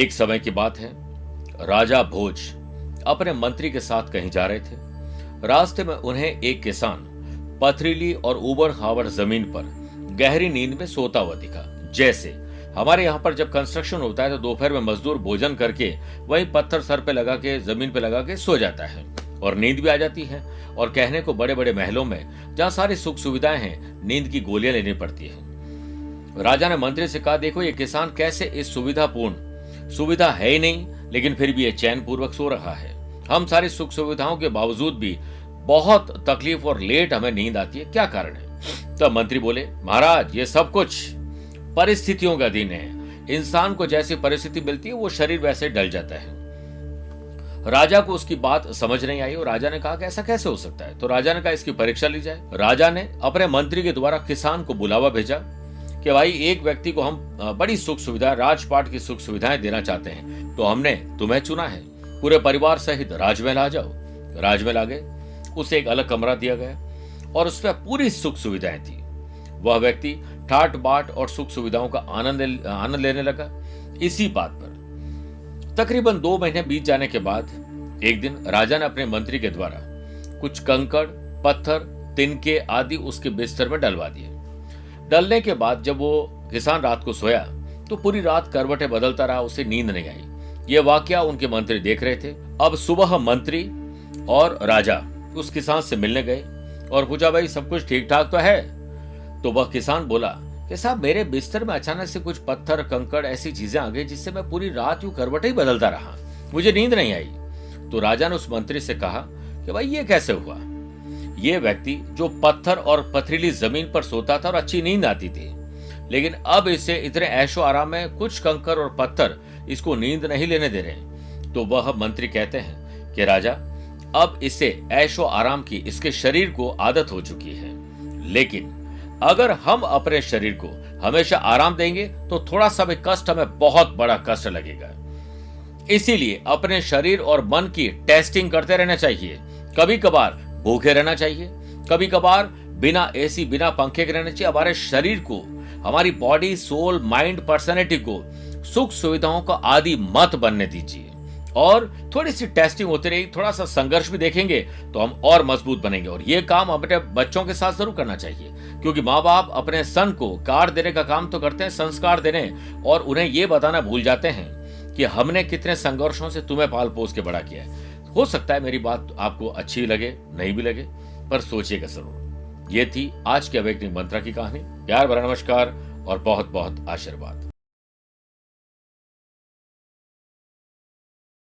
एक समय की बात है, राजा भोज अपने मंत्री के साथ कहीं जा रहे थे। रास्ते में उन्हें एक किसान पथरीली और ऊबड़ खाबड़ जमीन पर गहरी नींद में सोता हुआ दिखा। जैसे हमारे यहाँ पर जब कंस्ट्रक्शन होता है तो दोपहर में मजदूर भोजन करके वही पत्थर सर पे लगा के जमीन पे लगा के सो जाता है और नींद भी आ जाती है। और कहने को बड़े बड़े महलों में जहाँ सारी सुख सुविधाएं हैं, नींद की गोलियां लेनी पड़ती है। राजा ने मंत्री से कहा, देखो ये किसान कैसे इस सुविधा है ही नहीं, लेकिन फिर भी ये चैन पूर्वक सो रहा है। हम सारी सुख सुविधाओं के बावजूद भी बहुत तकलीफ और लेट हमें नींद आती है, क्या कारण है? तब मंत्री बोले, महाराज ये सब कुछ परिस्थितियों का दिन है। इंसान को जैसी परिस्थिति मिलती है वो शरीर वैसे ढल जाता है। राजा को उसकी बात समझ नहीं आई और राजा ने कहा कि ऐसा कैसे हो सकता है? तो राजा ने कहा इसकी परीक्षा ली जाए। राजा ने अपने मंत्री के द्वारा किसान को बुलावा भेजा कि भाई एक व्यक्ति को हम बड़ी सुख सुविधा, राजपाट की सुख सुविधाएं देना चाहते हैं, तो हमने तुम्हें चुना है, पूरे परिवार सहित राजमहल आ जाओ। राजमहल आ गए, उसे एक अलग कमरा दिया गया और उसमें पूरी सुख सुविधाएं थी। वह व्यक्ति ठाट बाट और सुख सुविधाओं का आनंद लेने लगा। इसी बात पर तकरीबन 2 महीने बीत जाने के बाद एक दिन राजा ने अपने मंत्री के द्वारा कुछ कंकड़, पत्थर, तिनके आदि उसके बिस्तर में डलवा दिए। डलने के बाद जब वो किसान रात को सोया तो पूरी रात करवटें बदलता रहा, उसे नींद नहीं आई। ये वाकया उनके मंत्री देख रहे थे। अब सुबह मंत्री और राजा उस किसान से मिलने गए और पूछा, भाई सब कुछ ठीक ठाक तो है? तो वह किसान बोला कि साहब मेरे बिस्तर में अचानक से कुछ पत्थर, कंकड़, ऐसी चीजें आ गई जिससे मैं पूरी रात यूं करवटें ही बदलता रहा, मुझे नींद नहीं आई। तो राजा ने उस मंत्री से कहा कि भाई ये कैसे हुआ? ये व्यक्ति जो पत्थर और पथरीली जमीन पर सोता था और अच्छी नींद आती थी, लेकिन अब इसे इतने ऐशो आराम में कुछ कंकड़ और पत्थर इसको नींद नहीं लेने दे रहे। तो वह मंत्री कहते हैं कि राजा अब इसे ऐशो आराम की इसके शरीर को आदत हो चुकी है, लेकिन अगर हम अपने शरीर को हमेशा आराम देंगे तो थोड़ा सा भी कष्ट हमें बहुत बड़ा कष्ट लगेगा। इसीलिए अपने शरीर और मन की टेस्टिंग करते रहना चाहिए। कभी कभार भूखे रहना चाहिए, कभी कभार बिना एसी, बिना पंखे के रहना चाहिए। हमारे शरीर को, हमारी बॉडी, सोल, माइंड, पर्सनैलिटी को सुख सुविधाओं का आदि मत बनने दीजिए और थोड़ी सी टेस्टिंग होती रहेगी, थोड़ा सा संघर्ष भी देखेंगे तो हम और मजबूत बनेंगे। और ये काम अपने बच्चों के साथ जरूर करना चाहिए, क्योंकि माँ बाप अपने सन को कार देने का काम तो करते हैं, संस्कार देने, और उन्हें ये बताना भूल जाते हैं कि हमने कितने संघर्षों से तुम्हें पाल पोस के बड़ा किया है। हो सकता है मेरी बात आपको अच्छी लगे, नहीं भी लगे, पर सोचिएगा जरूर। ये थी आज के अवेकनिंग मंत्रा की कहानी। प्यार भरा नमस्कार और बहुत बहुत आशीर्वाद।